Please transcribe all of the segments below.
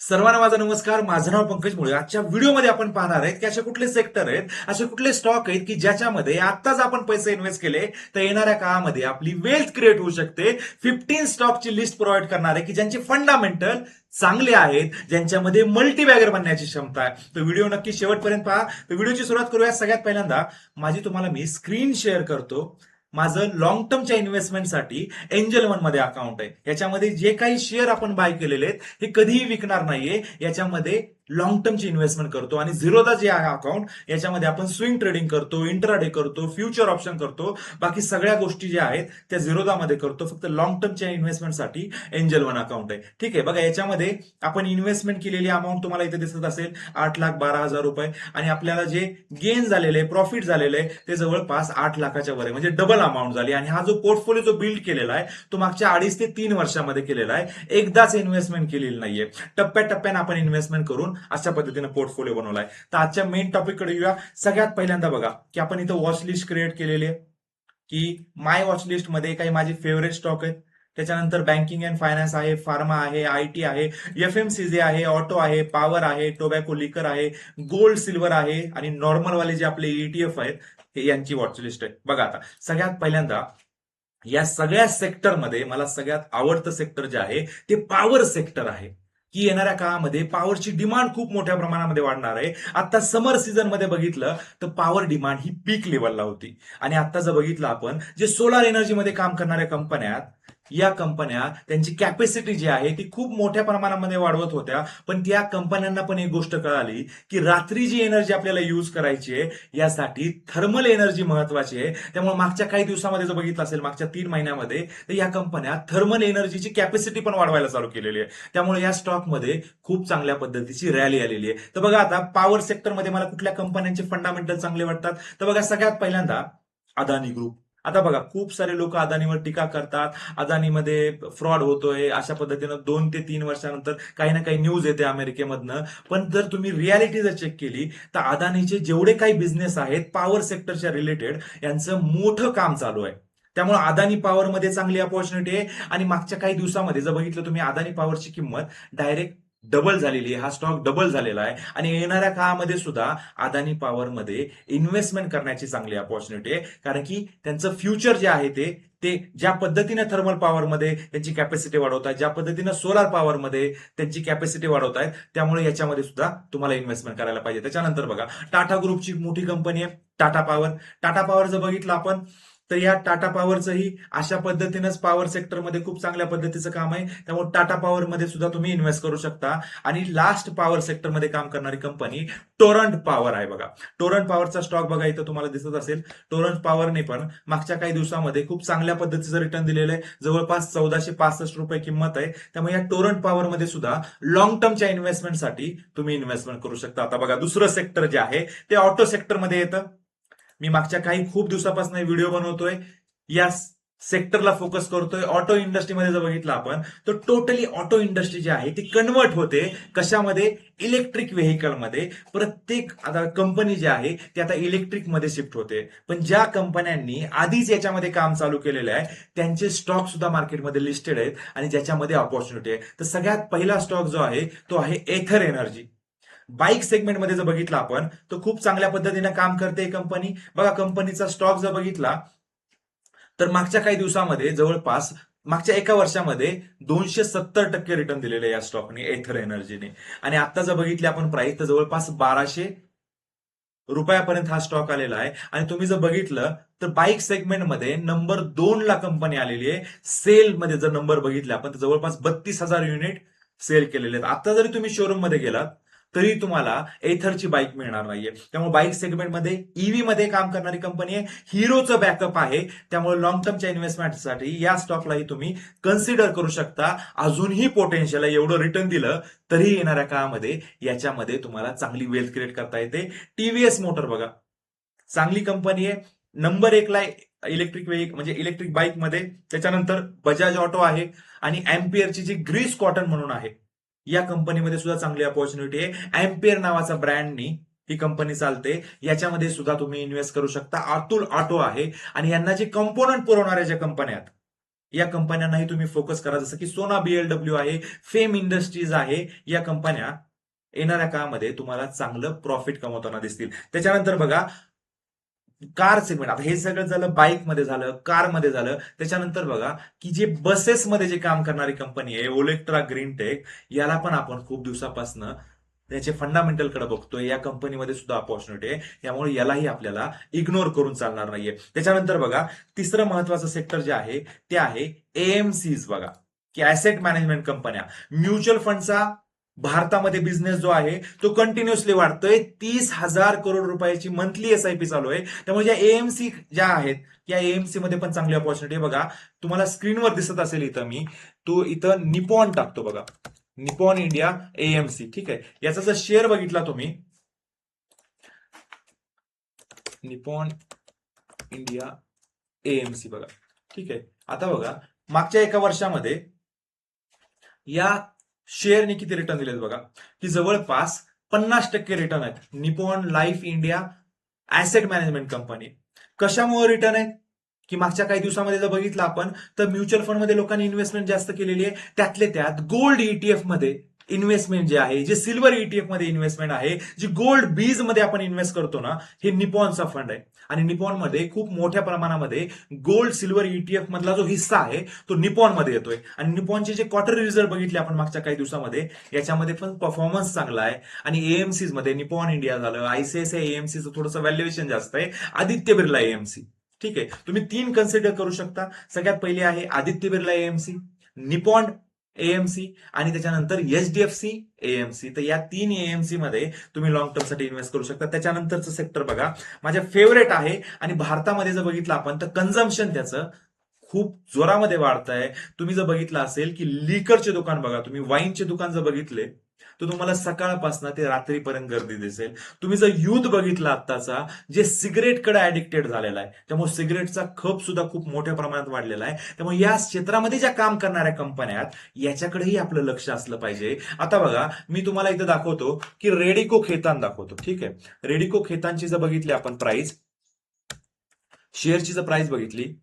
सर्वांना माझा नमस्कार. माझं नाव पंकज मुळे. आजच्या व्हिडिओमध्ये आपण पाहणार आहेत की असे कुठले सेक्टर आहेत, असे कुठले स्टॉक आहेत की ज्याच्यामध्ये आत्ताच आपण पैसे इन्व्हेस्ट केले तर येणाऱ्या काळामध्ये आपली वेल्थ क्रिएट होऊ शकते. 15 स्टॉकची लिस्ट प्रोव्हाइड करणार आहे की ज्यांचे फंडामेंटल चांगले आहेत, ज्यांच्यामध्ये मल्टीबॅगर बनण्याची क्षमता आहे. तर व्हिडिओ नक्की शेवटपर्यंत पहा. तर व्हिडिओची सुरुवात करूया. सगळ्यात पहिल्यांदा तुम्हाला मी स्क्रीन शेअर करतो. माझं लॉंग टर्मच्या इन्व्हेस्टमेंटसाठी एंजल वन मध्ये अकाउंट आहे. याच्यामध्ये जे काही शेअर आपण बाय केलेले आहेत हे कधीही विकणार नाहीये. याच्यामध्ये लॉंग टर्मची इन्व्हेस्टमेंट करतो. आणि झिरोदा जे आहे अकाउंट, याच्यामध्ये आपण स्विंग ट्रेडिंग करतो, इंट्राडे करतो, फ्युचर ऑप्शन करतो. बाकी सगळ्या गोष्टी ज्या आहेत त्या झिरोदामध्ये करतो. फक्त लॉंग टर्मच्या इन्व्हेस्टमेंटसाठी एंजल वन अकाउंट आहे. ठीक आहे, बघा याच्यामध्ये आपण इन्व्हेस्टमेंट केलेली अमाऊंट तुम्हाला इथे दिसत असेल 8,12,000 रुपये. आणि आपल्याला जे गेन झालेले आहे, प्रॉफिट झालेलं आहे ते जवळपास 8 लाखाच्या वर आहे, म्हणजे डबल अमाऊंट झाली. आणि हा जो पोर्टफोलिओ जो बिल्ड केलेला आहे तो मागच्या 2.5 ते 3 वर्षामध्ये केलेला आहे. एकदाच इन्व्हेस्टमेंट केलेली नाहीये. टप्प्याटप्प्याने आपण इन्व्हेस्टमेंट करून अशा पद्धतीने पोर्टफोलिओ बनवलाय. तर आजच्या मेन टॉपिक कडे येऊया. सगळ्यात पहिल्यांदा बघा की आपण इथं वॉच लिस्ट क्रिएट केलेली आहे की माय वॉच लिस्ट मध्ये काही माझे फेवरेट स्टॉक आहेत. त्याच्यानंतर बँकिंग अँड फायनान्स आहे, फार्मा आहे, आयटी आहे, एफएमसीजी आहे, ऑटो आहे, पॉवर आहे, टोबॅको लिकर आहे, गोल्ड सिल्वर आहे आणि नॉर्मल वाले जे आपले ईटीएफ आहेत हे यांची वॉच लिस्ट आहे. बघा आता सगळ्यात पहिल्यांदा या सगळ्या सेक्टरमध्ये मला सगळ्यात आवडतं सेक्टर जे आहे ते पॉवर सेक्टर आहे. की येणाऱ्या काळामध्ये पॉवरची डिमांड खूप मोठ्या प्रमाणामध्ये वाढणार आहे. आता समर सीझन मध्ये बघितलं तर पॉवर डिमांड ही पीक लेवलला होती. आणि आता जर बघितलं आपण जे सोलार एनर्जीमध्ये काम करणाऱ्या कंपन्या, या कंपन्या त्यांची कॅपॅसिटी जी आहे ती खूप मोठ्या प्रमाणामध्ये वाढवत होत्या. पण त्या कंपन्यांना पण एक गोष्ट कळाली की रात्री जी एनर्जी आपल्याला यूज करायची आहे यासाठी थर्मल एनर्जी महत्वाची आहे. त्यामुळे मागच्या काही दिवसामध्ये जर बघितलं असेल, मागच्या 3 महिन्यामध्ये, तर या कंपन्या थर्मल एनर्जीची कॅपॅसिटी पण वाढवायला चालू केलेली आहे. त्यामुळे या स्टॉकमध्ये खूप चांगल्या पद्धतीची रॅली आलेली आहे. तर बघा आता पॉवर सेक्टरमध्ये मला कुठल्या कंपन्यांचे फंडामेंटल चांगले वाटतात, तर बघा सगळ्यात पहिल्यांदा अदानी ग्रुप. आता बघा खूप सारे लोक अदानीवर टीका करतात, अदानीमध्ये फ्रॉड होतोय अशा पद्धतीनं 2 ते 3 वर्षानंतर काही ना काही न्यूज येते अमेरिकेमधनं. पण जर तुम्ही रियालिटी जर चेक केली तर अदानीचे जेवढे काही बिझनेस आहेत पॉवर सेक्टरच्या रिलेटेड यांचं मोठं काम चालू आहे. त्यामुळे अदानी पॉवरमध्ये चांगली अपॉर्च्युनिटी आहे. आणि मागच्या काही दिवसामध्ये जर बघितलं तुम्ही अदानी पॉवरची किंमत डायरेक्ट डबल झालेली आहे. हा स्टॉक डबल झालेला आहे. आणि येणाऱ्या काळामध्ये सुद्धा अदानी पॉवरमध्ये इन्व्हेस्टमेंट करण्याची चांगली अपॉर्च्युनिटी आहे. कारण की त्यांचं फ्युचर जे आहे ते ते ज्या पद्धतीने थर्मल पॉवरमध्ये त्यांची कॅपॅसिटी वाढवतात, ज्या पद्धतीनं सोलार पॉवरमध्ये त्यांची कॅपॅसिटी वाढवतात, त्यामुळे याच्यामध्ये सुद्धा तुम्हाला इन्व्हेस्टमेंट करायला पाहिजे. त्याच्यानंतर बघा टाटा ग्रुपची मोठी कंपनी आहे टाटा पॉवर. टाटा पॉवर जर बघितलं आपण तर या टाटा पॉवरचंही अशा पद्धतीनंच पॉवर सेक्टरमध्ये खूप चांगल्या पद्धतीचं काम आहे. त्यामुळे टाटा पॉवरमध्ये सुद्धा तुम्ही इन्व्हेस्ट करू शकता. आणि लास्ट पॉवर सेक्टरमध्ये काम करणारी कंपनी टोरंट पॉवर आहे. बघा टोरंट पॉवरचा स्टॉक बघा इथं तुम्हाला दिसत असेल. टोरंट पॉवरने पण मागच्या काही दिवसामध्ये खूप चांगल्या पद्धतीचं रिटर्न दिलेलं आहे. जवळपास 1465 रुपये किंमत आहे. त्यामुळे या टोरंट पॉवरमध्ये सुद्धा लॉंग टर्मच्या इन्व्हेस्टमेंटसाठी तुम्ही इन्व्हेस्टमेंट करू शकता. आता बघा दुसरं सेक्टर जे आहे ते ऑटो सेक्टरमध्ये येतं. मी मागच्या काही खूप दिवसापासून व्हिडिओ बनवतोय, या सेक्टरला फोकस करतोय. ऑटो इंडस्ट्रीमध्ये जर बघितलं आपण तर टोटली ऑटो इंडस्ट्री जी आहे ती कन्वर्ट होते कशामध्ये, इलेक्ट्रिक व्हेकलमध्ये. प्रत्येक आता कंपनी जी आहे ती आता इलेक्ट्रिक मध्ये शिफ्ट होते. पण ज्या कंपन्यांनी आधीच याच्यामध्ये काम चालू केलेलं आहे त्यांचे स्टॉक सुद्धा मार्केटमध्ये लिस्टेड आहेत आणि ज्याच्यामध्ये ऑपॉर्च्युनिटी आहे. तर सगळ्यात पहिला स्टॉक जो आहे तो आहे एथर एनर्जी. बाईक सेगमेंटमध्ये जर बघितलं आपण तर खूप चांगल्या पद्धतीने काम करते कंपनी. बघा कंपनीचा स्टॉक जर बघितला तर मागच्या काही दिवसामध्ये जवळपास मागच्या एका वर्षामध्ये 270% रिटर्न दिलेले या स्टॉकने, एथर एनर्जीने. आणि आता जर बघितली आपण प्राइस तर जवळपास 1200 रुपयापर्यंत हा स्टॉक आलेला आहे. आणि तुम्ही जर बघितलं तर बाईक सेगमेंटमध्ये नंबर 2 ला कंपनी आलेली आहे. सेल मध्ये जर नंबर बघितले आपण तर जवळपास 32,000 युनिट सेल केलेले आहेत. आता जरी तुम्ही शोरूम मध्ये गेलात तरी तुम्हाला एथरची बाईक मिळणार नाहीये. त्यामुळे बाईक सेगमेंटमध्ये ईव्ही मध्ये काम करणारी कंपनी आहे. हिरोचं बॅकअप आहे. त्यामुळे लॉंग टर्मच्या इन्व्हेस्टमेंटसाठी या स्टॉकलाही तुम्ही कन्सिडर करू शकता. अजूनही पोटेन्शियल आहे. एवढं रिटर्न दिलं तरी येणाऱ्या काळामध्ये याच्यामध्ये तुम्हाला चांगली वेल्थ क्रिएट करता येते. टीव्हीएस मोटर बघा चांगली कंपनी आहे. नंबर 1ला इलेक्ट्रिक व्हेक म्हणजे इलेक्ट्रिक बाईक मध्ये. त्याच्यानंतर बजाज ऑटो आहे. आणि अँपियरची जी ग्रीस कॉटन म्हणून आहे या कंपनीमध्ये सुद्धा चांगली अपॉर्च्युनिटी आहे. अँपियर नावाचा ब्रँडनी ही कंपनी चालते. याच्यामध्ये सुद्धा तुम्ही इन्व्हेस्ट करू शकता. अतुल ऑटो आहे. आणि यांना जे कंपोनंट पुरवणाऱ्या ज्या कंपन्या आहेत या कंपन्यांनाही तुम्ही फोकस करा, जसं की सोना BLW आहे, फेम इंडस्ट्रीज आहे. या कंपन्या येणाऱ्या काळामध्ये तुम्हाला चांगलं प्रॉफिट कमवताना दिसतील. त्याच्यानंतर बघा, कार सेगमेंट, आता हे सगळं झालं बाईकमध्ये झालं, कारमध्ये झालं. त्याच्यानंतर बघा की जे बसेसमध्ये जे काम करणारी कंपनी आहे ओलेक्ट्रा ग्रीनटेक, याला पण आपण खूप दिवसापासून त्याचे फंडामेंटल कडे बघतोय. या कंपनीमध्ये सुद्धा ऑपॉर्च्युनिटी आहे, त्यामुळे यालाही आपल्याला इग्नोर करून चालणार नाहीये. त्याच्यानंतर बघा, तिसरं महत्वाचं सेक्टर जे आहे ते आहे AMCs. बघा की ऍसेट मॅनेजमेंट कंपन्या, म्युच्युअल फंडचा भारतामध्ये बिझनेस जो आहे तो कंटिन्युअसली वाढतोय. 30,000 करोड रुपयाची मंथली SIP चालू आहे. त्यामुळे ज्या AMC ज्या आहेत, या AMC मध्ये पण चांगली ऑपॉर्च्युनिटी आहे. बघा, तुम्हाला स्क्रीनवर दिसत असेल इथं, मी तो इथं निपॉन टाकतो बघा, निपॉन इंडिया AMC. ठीक आहे, याचा जर शेअर बघितला तुम्ही, निपॉन इंडिया AMC बघा. ठीक आहे, आता बघा मागच्या एका वर्षामध्ये या शेअरने किती रिटर्न दिलेत बघा, की जवळपास 50% रिटर्न आहेत. Nippon life India asset management company. कशामुळे रिटर्न आहेत, की मागच्या काही दिवसामध्ये जर बघितलं आपण, तर म्युच्युअल फंडमध्ये लोकांनी इन्व्हेस्टमेंट जास्त केलेली आहे. त्यातले त्यात गोल्ड ETF मध्ये इन्व्हेस्टमेंट जे आहे, जे सिल्वर ETF मध्ये इन्व्हेस्टमेंट आहे, जी गोल्ड बीज मध्ये आपण इन्व्हेस्ट करतो ना, हे निपॉनचा फंड आहे. आणि निपॉन मध्ये खूप मोठ्या प्रमाणामध्ये गोल्ड सिल्वर ETF मधला जो हिस्सा आहे तो निपॉन मध्ये येतोय. आणि निपॉनचे जे क्वार्टर रिझल्ट बघितले आपण मागच्या काही दिवसामध्ये, याच्यामध्ये पण परफॉर्मन्स चांगला आहे. आणि AMCs मध्ये निपॉन इंडिया झालं, ICICI AMCचं थोडंसं व्हॅल्युएशन जास्त आहे, आदित्य बिर्ला AMC. ठीक आहे, तुम्ही 3 कन्सिडर करू शकता. सगळ्यात पहिले आहे Aditya Birla AMC, Nippon AMC आणि त्याच्यानंतर HDFC AMC. तर या 3 AMC मध्ये तुम्ही लॉंग टर्म साठी इन्व्हेस्ट करू शकता. त्याच्यानंतरचं सेक्टर बघा, माझ्या फेवरेट आहे. आणि भारतामध्ये जर बघितलं आपण तर कन्झम्पशन त्याचं खूप जोरामध्ये वाढत आहे. तुम्ही जर बघितलं असेल की लिकरचे दुकान बघा, तुम्ही वाईनचे दुकान जर बघितले तर तुम्हाला सकाळपासून ते रात्रीपर्यंत गर्दी दिसेल. तुम्ही जर युथ बघितला आत्ताचा, जे सिगरेटकडे ऍडिक्टेड झालेला आहे, त्यामुळे सिगरेटचा खप सुद्धा खूप मोठ्या प्रमाणात वाढलेला आहे. त्यामुळे या क्षेत्रामध्ये ज्या काम करणाऱ्या कंपन्या आहेत, याच्याकडेही आपलं लक्ष असलं पाहिजे. आता बघा, मी तुम्हाला इथं दाखवतो की रेडिको खेतान दाखवतो. ठीक आहे, रेडिको खेतानची जर बघितली आपण प्राइस, शेअरची जर प्राइस बघितली,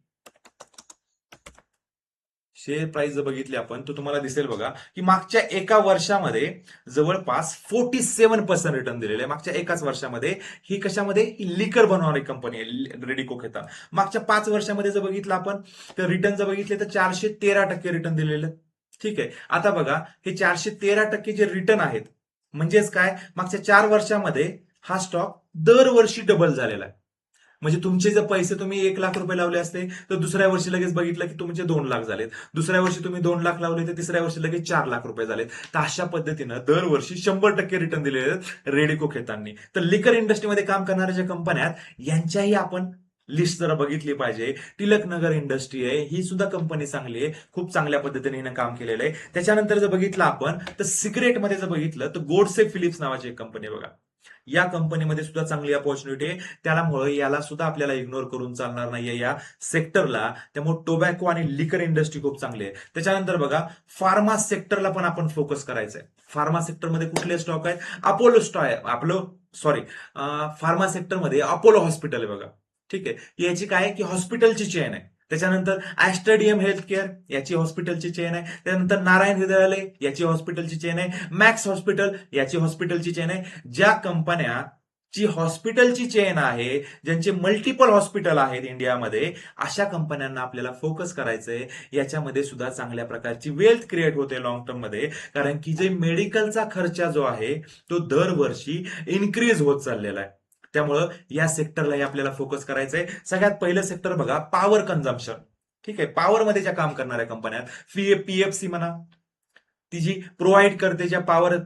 शेअर प्राइस जर बघितली आपण, तर तुम्हाला दिसेल बघा की मागच्या एका वर्षामध्ये जवळपास 47% रिटर्न दिलेले आहे. मागच्या एकाच वर्षामध्ये. ही कशामध्ये, ही लिकर बनवणारी कंपनी आहे रेडिको खेतान. मागच्या 5 वर्षामध्ये जर बघितलं आपण, तर रिटर्न जर बघितले तर 413% रिटर्न दिलेले आहेत. ठीक आहे, आता बघा हे 413% जे रिटर्न आहेत, म्हणजेच काय, मागच्या 4 वर्षामध्ये हा स्टॉक दरवर्षी डबल झालेला आहे. म्हणजे तुमचे जर पैसे तुम्ही 1 लाख रुपये लावले असते, तर दुसऱ्या वर्षी लगेच बघितलं की तुमचे 2 लाख झालेत. दुसऱ्या वर्षी तुम्ही 2 लाख लावले, तर तिसऱ्या वर्षी लगेच 4 लाख रुपये झालेत. तर अशा पद्धतीनं दरवर्षी 100% रिटर्न दिलेले आहेत रेडिको खेतांनी. तर लिकर इंडस्ट्रीमध्ये काम करणाऱ्या ज्या कंपन्या आहेत, यांच्याही आपण लिस्ट जरा बघितली पाहिजे. टिळकनगर इंडस्ट्री आहे, ही सुद्धा कंपनी चांगली आहे, खूप चांगल्या पद्धतीने हिनं काम केलेलं आहे. त्याच्यानंतर जर बघितलं आपण, तर सिगरेटमध्ये जर बघितलं तर गोडसे फिलिप्स नावाची एक कंपनी बघा. या कंपनीमध्ये सुद्धा चांगली अपॉर्च्युनिटी आहे. त्यामुळे याला सुद्धा आपल्याला इग्नोर करून चालणार नाहीये या सेक्टरला. त्यामुळे टोबॅको आणि लिकर इंडस्ट्री खूप चांगली आहे. त्याच्यानंतर बघा, फार्मा सेक्टरला पण आपण फोकस करायचंय. फार्मा सेक्टरमध्ये कुठले स्टॉक आहेत, अपोलो स्टॉक आहे आपलं, सॉरी, फार्मा सेक्टरमध्ये अपोलो हॉस्पिटल आहे बघा. ठीक आहे, याची काय आहे की हॉस्पिटलची चेन आहे. त्याच्यानंतर ऍस्टरडीएम हेल्थ केअर, याची हॉस्पिटलची चेन आहे. त्यानंतर नारायण हृदयालय, याची हॉस्पिटलची चेन आहे. मॅक्स हॉस्पिटल, याची हॉस्पिटलची चेन आहे. ज्या कंपन्या ची हॉस्पिटलची चेन आहे, ज्यांचे मल्टिपल हॉस्पिटल आहेत इंडियामध्ये, अशा कंपन्यांना आपल्याला फोकस करायचंय. याच्यामध्ये सुद्धा चांगल्या प्रकारची वेल्थ क्रिएट होते लॉंग टर्म मध्ये, कारण की जे मेडिकलचा खर्च जो आहे तो दरवर्षी इन्क्रीज होत चाललेला आहे. त्यामुळं या सेक्टरलाही आपल्याला फोकस करायचंय. सगळ्यात पहिलं सेक्टर बघा, पॉवर कन्झम्पशन. ठीक आहे, पॉवर मध्ये ज्या काम करणाऱ्या कंपन्या, PFC म्हणा, ती जी प्रोव्हाइड करते, ज्या पॉवर,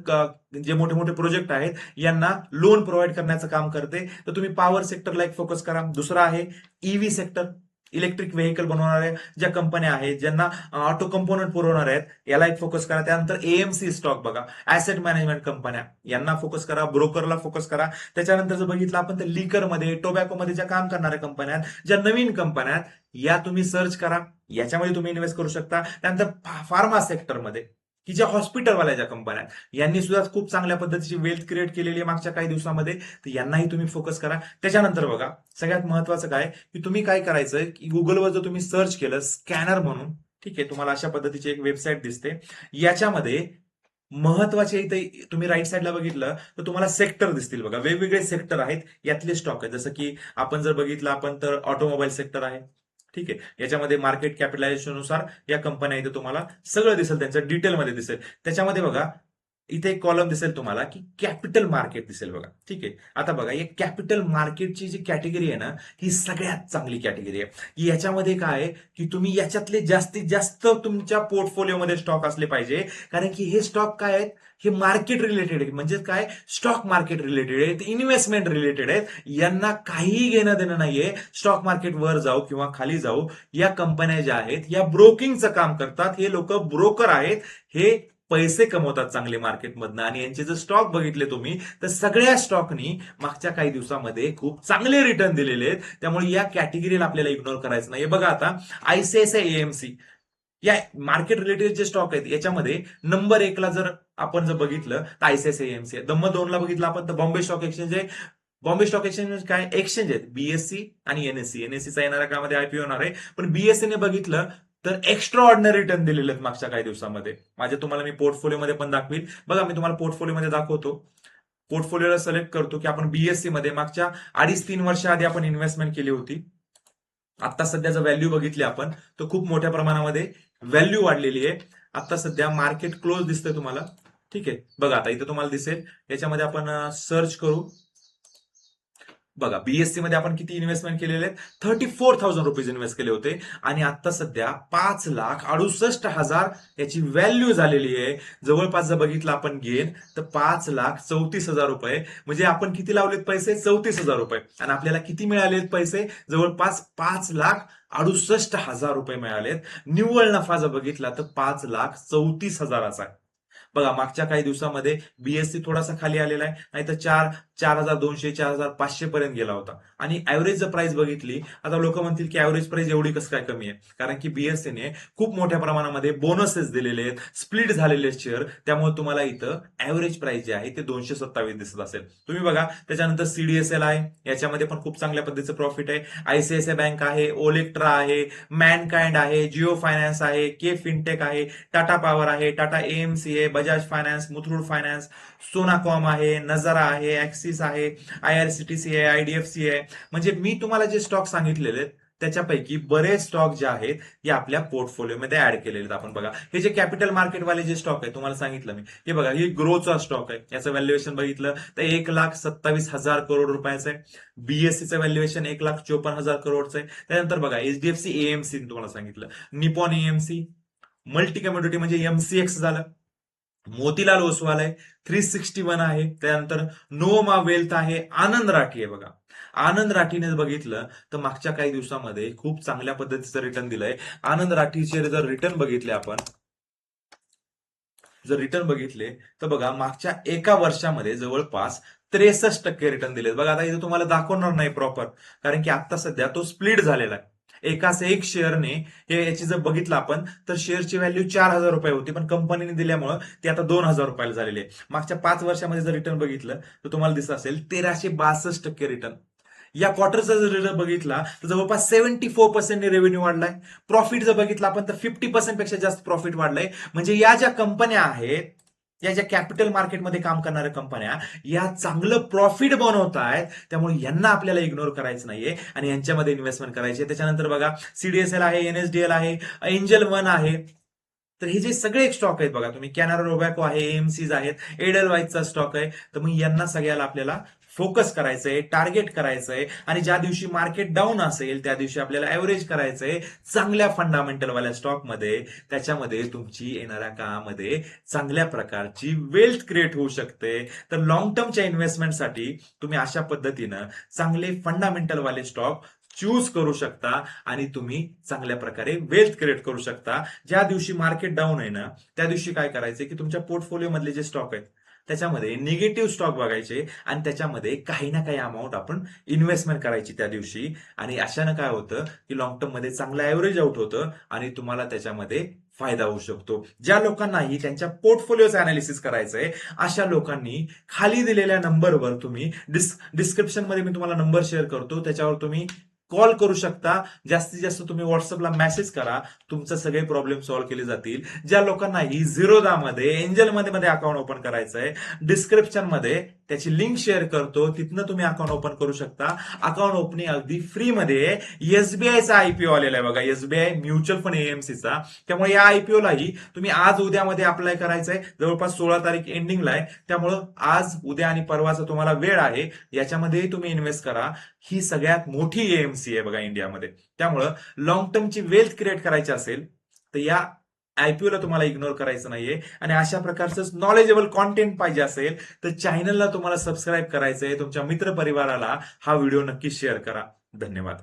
जे मोठे मोठे प्रोजेक्ट आहेत यांना लोन प्रोव्हाइड करण्याचं काम करते, तर तुम्ही पॉवर सेक्टरला एक फोकस करा. दुसरा आहे EV सेक्टर, इलेक्ट्रिक व्हेकल बनवणाऱ्या ज्या कंपन्या आहेत, ज्यांना ऑटो कंपोनंट पुरवणार आहेत, याला एक फोकस करा. त्यानंतर AMC स्टॉक बघा, ऍसेट मॅनेजमेंट कंपन्या, यांना फोकस करा. ब्रोकरला फोकस करा. त्याच्यानंतर जर बघितलं आपण तर लिकरमध्ये, टोबॅकोमध्ये ज्या काम करणाऱ्या कंपन्या आहेत, ज्या नवीन कंपन्या आहेत, या तुम्ही सर्च करा, याच्यामध्ये तुम्ही इन्व्हेस्ट करू शकता. त्यानंतर फार्मा सेक्टरमध्ये, की ज्या हॉस्पिटलवाल्या ज्या कंपन्या आहेत, यांनी सुद्धा खूप चांगल्या पद्धतीची वेल्थ क्रिएट केलेली आहे मागच्या काही दिवसामध्ये, तर यांनाही तुम्ही फोकस करा. त्याच्यानंतर बघा, सगळ्यात महत्वाचं काय, की तुम्ही काय करायचं की गुगलवर जर तुम्ही सर्च केलं स्कॅनर म्हणून, ठीक आहे, तुम्हाला अशा पद्धतीची एक वेबसाईट दिसते. याच्यामध्ये महत्वाचे इथे तुम्ही राईट साईडला बघितलं तर तुम्हाला सेक्टर दिसतील बघा. वेगवेगळे सेक्टर आहेत, यातले स्टॉक आहेत. जसं की आपण जर बघितलं आपण तर ऑटोमोबाईल सेक्टर आहे. ठीक आहे, याच्यामध्ये मार्केट कॅपिटलायझेशन नुसार या कंपन्या इथे तुम्हाला सगळं दिसेल, त्यांचं डिटेलमध्ये दिसेल. त्याच्यामध्ये बघा इथे एक कॉलम दिसेल तुम्हाला की कॅपिटल मार्केट दिसेल बघा. ठीक आहे, आता बघा या कॅपिटल मार्केटची जी कॅटेगरी आहे ना, ही सगळ्यात चांगली कॅटेगरी आहे. याच्यामध्ये काय आहे की तुम्ही याच्यातले जास्तीत जास्त तुमच्या पोर्टफोलिओमध्ये स्टॉक असले पाहिजे. कारण की हे स्टॉक काय आहेत, हे मार्केट रिलेटेड आहे. म्हणजे काय, स्टॉक मार्केट रिलेटेड आहेत, इन्व्हेस्टमेंट रिलेटेड आहेत. यांना काहीही घेणं देणं नाहीये स्टॉक मार्केट वर जाऊ किंवा खाली जाऊ. या कंपन्या ज्या आहेत या ब्रोकिंगचं काम करतात. हे लोक ब्रोकर आहेत. हे पैसे कमवतात चांगले मार्केटमधनं. आणि यांचे जर स्टॉक बघितले तुम्ही तर सगळ्या स्टॉकनी मागच्या काही दिवसामध्ये खूप चांगले रिटर्न दिलेले आहेत. त्यामुळे या कॅटेगरीला आपल्याला इग्नोर करायचं नाही. बघा आता आयसीआयसीआय एएमसी या मार्केट रिलेटेड जे स्टॉक आहेत याच्यामध्ये नंबर 1ला जर आपण जर बघितलं तर आयसीआयसीआय एएमसी आहे. नंबर 2ला बघितलं आपण तर बॉम्बे स्टॉक एक्सचेंज आहे. बॉम्बे स्टॉक एक्सचेंज म्हणजे काय, एक्सचेंज आहेत बीएससी आणि एनएससी. एनएससीचा येणाऱ्या काळामध्ये आयपीओ होणार आहे. पण बीएससीने बघितलं तर एक्स्ट्रा ऑर्डिनरी रिटर्न दिलेले आहेत मागच्या काही दिवसामध्ये. माझ्या तुम्हाला मी पोर्टफोलिओमध्ये पण दाखवील. बघा मी तुम्हाला पोर्टफोलिओमध्ये दाखवतो. पोर्टफोलिओला सिलेक्ट करतो की आपण बीएससी मध्ये मागच्या 2.5-3 वर्ष आधी आपण इन्व्हेस्टमेंट केली होती. आता सध्या जर व्हॅल्यू बघितली आपण तर खूप मोठ्या प्रमाणामध्ये व्हॅल्यू वाढलेली आहे. आता सध्या मार्केट क्लोज दिसतंय तुम्हाला. ठीक आहे, बघा आता इथे तुम्हाला दिसेल. याच्यामध्ये आपण सर्च करू. बघा बीएससी मध्ये आपण किती इन्व्हेस्टमेंट केलेले आहेत, 34,000 रुपीज इन्व्हेस्ट केले होते. आणि आता सध्या 5,68,000 याची व्हॅल्यू झालेली आहे. जवळपास जर बघितलं आपण गेन तर 5,34,000 रुपये. म्हणजे आपण किती लावलेत पैसे, 34,000 रुपये. आणि आपल्याला किती मिळालेत पैसे, जवळपास 5,68,000 रुपये मिळालेत. निव्वळ नफा जर बघितला तर 5,34,000 आहे. बघा मागच्या काही दिवसामध्ये बीएससी थोडासा खाली आलेला आहे, नाही तर 4,200 4,500 पर्यंत गेला होता. आणि ऍव्हरेज जर प्राइस बघितली, आता लोक म्हणतील की ऍव्हरेज प्राइस एवढी कसं काय कमी आहे, कारण की बीएससीने खूप मोठ्या प्रमाणामध्ये बोनसेस दिलेले आहेत, स्प्लिट झालेले आहेत शेअर. त्यामुळे तुम्हाला इथं ऍव्हरेज प्राइस जे आहे ते 227 दिसत असेल. तुम्ही बघा त्याच्यानंतर सीडीएसएल आहे, याच्यामध्ये पण खूप चांगल्या पद्धतीचं प्रॉफिट आहे. आयसीआयसीआय बँक आहे, ओलेक्ट्रा आहे, मॅनकाइंड आहे, जिओ फायनान्स आहे, के फिनटेक आहे, टाटा पॉवर आहे, टाटा एएमसी आहे, बजाज फायनान्स, मुथूट फायनान्स, सोनाकॉम आहे, नजारा आहे, ऍक्सिस आहे, आयआरसीटीसी आहे, आयडीएफसी आहे. म्हणजे मी तुम्हाला जे स्टॉक सांगितलेले आहेत त्याच्यापैकी बरेच स्टॉक जे आहेत हे आपल्या पोर्टफोलिओमध्ये ऍड केलेले आहेत. आपण बघा हे जे कॅपिटल मार्केटवाले जे स्टॉक आहे तुम्हाला सांगितलं मी, हे बघा हे ग्रोचा स्टॉक आहे. याचं व्हॅल्युएशन बघितलं तर 1,27,000 करोड रुपयाचं आहे. बीएससीचं व्हॅल्युएशन 1,54,000 करोडचं आहे. त्यानंतर बघा एचडीएफसी एएमसी तुम्हाला सांगितलं, निपॉन एएमसी, मल्टी कमोडिटी म्हणजे एमसीएक्स झालं, मोतीलाल ओसवाल आहे, 361 आहे. त्यानंतर नोमा वेल्थ आहे, आनंद राठी आहे. बघा आनंद राठीने बघितलं तर मागच्या काही दिवसामध्ये खूप चांगल्या पद्धतीचं रिटर्न दिलंय. आनंद राठीचे जर रिटर्न बघितले आपण, जर रिटर्न बघितले तर बघा मागच्या एका वर्षामध्ये जवळपास 63% रिटर्न दिलेत. बघा आता इथे तुम्हाला दाखवणार नाही प्रॉपर, कारण की आता सध्या तो स्प्लिट झालेला आहे. एकाच एक शेअरने, हे याची जर बघितलं आपण तर शेअरची व्हॅल्यू 4,000 रुपये होती, पण कंपनीने दिल्यामुळं ती आता 2,000 रुपयाला झालेली आहे. मागच्या 5 वर्षामध्ये जर रिटर्न बघितलं तर तुम्हाला दिसत असेल 1,362% रिटर्न. या क्वार्टरचा जर रिटर्न बघितला तर जवळपास 74% रेव्हेन्यू वाढलाय. प्रॉफिट जर बघितला आपण तर 50% पेक्षा जास्त प्रॉफिट वाढलंय. म्हणजे या ज्या कंपन्या आहेत, या ज्या कॅपिटल मार्केटमध्ये काम करणाऱ्या कंपन्या, या चांगलं प्रॉफिट बनवत आहेत. त्यामुळे यांना आपल्याला इग्नोर करायचं नाहीये आणि यांच्यामध्ये इन्व्हेस्टमेंट करायची. त्याच्यानंतर बघा सीडीएसएल आहे, एनएसडीएल आहे, एंजल वन आहे. तर हे जे सगळे स्टॉक आहेत बघा, तुम्ही कॅनरा रोबॅको आहे, एएमसीज आहेत, एडलवाईजचा स्टॉक आहे. तर मग यांना सगळ्याला आपल्याला फोकस करायचंय, टार्गेट करायचंय. आणि ज्या दिवशी मार्केट डाऊन असेल त्या दिवशी आपल्याला ऍव्हरेज करायचंय चांगल्या फंडामेंटलवाल्या स्टॉकमध्ये. त्याच्यामध्ये तुमची येणाऱ्या काळामध्ये चांगल्या प्रकारची वेल्थ क्रिएट होऊ शकते. तर लॉंग टर्मच्या इन्व्हेस्टमेंटसाठी तुम्ही अशा पद्धतीनं चांगले फंडामेंटलवाले स्टॉक चूज करू शकता आणि तुम्ही चांगल्या प्रकारे वेल्थ क्रिएट करू शकता. ज्या दिवशी मार्केट डाऊन आहे ना, त्या दिवशी काय करायचे की तुमच्या पोर्टफोलिओ मधले जे स्टॉक आहेत त्याच्यामध्ये निगेटिव्ह स्टॉक बघायचे आणि त्याच्यामध्ये काही ना काही अमाऊंट आपण इन्व्हेस्टमेंट करायची त्या दिवशी. आणि अशानं काय होतं की लॉंग टर्म मध्ये चांगलं ऍव्हरेज आउट होतं आणि तुम्हाला त्याच्यामध्ये फायदा होऊ शकतो. ज्या लोकांनाही त्यांच्या पोर्टफोलिओचं अनालिसिस करायचंय अशा लोकांनी खाली दिलेल्या नंबरवर तुम्ही डिस्क्रिप्शन मध्ये मी तुम्हाला नंबर शेअर करतो, त्याच्यावर तुम्ही कॉल करू शकता. जास्तीत जास्त तुम्ही व्हॉट्सअपला मेसेज करा. तुमचे सगळे प्रॉब्लेम सॉल्व्ह केले जातील. ज्या लोकांना ही झिरोदामध्ये एंजलमध्ये अकाउंट ओपन करायचं आहे, डिस्क्रिप्शन मध्ये त्याची लिंक शेअर करतो. तिथनं तुम्ही अकाउंट ओपन करू शकता. अकाउंट ओपनिंग अगदी फ्री मध्ये. एसबीआयचा आयपीओ आलेला आहे बघा, एसबीआय म्युच्युअल फंड एएमसीचा. त्यामुळे या आयपीओलाही तुम्ही आज उद्यामध्ये अप्लाय करायचंय. जवळपास 16 तारीख एंडिंगला आहे. त्यामुळं आज उद्या आणि परवाचा तुम्हाला वेळ आहे. याच्यामध्येही तुम्ही इन्व्हेस्ट करा. ही सगळ्यात मोठी एएमसी आहे बघा इंडियामध्ये. त्यामुळं लॉंग टर्मची वेल्थ क्रिएट करायची असेल तर या आयपीओला तुम्हाला इग्नोर करायचं नाहीये. आणि अशा प्रकारचं नॉलेजेबल कॉन्टेंट पाहिजे असेल तर चॅनलला तुम्हाला सबस्क्राईब करायचंय. तुमच्या मित्र परिवाराला हा व्हिडिओ नक्की शेअर करा. धन्यवाद.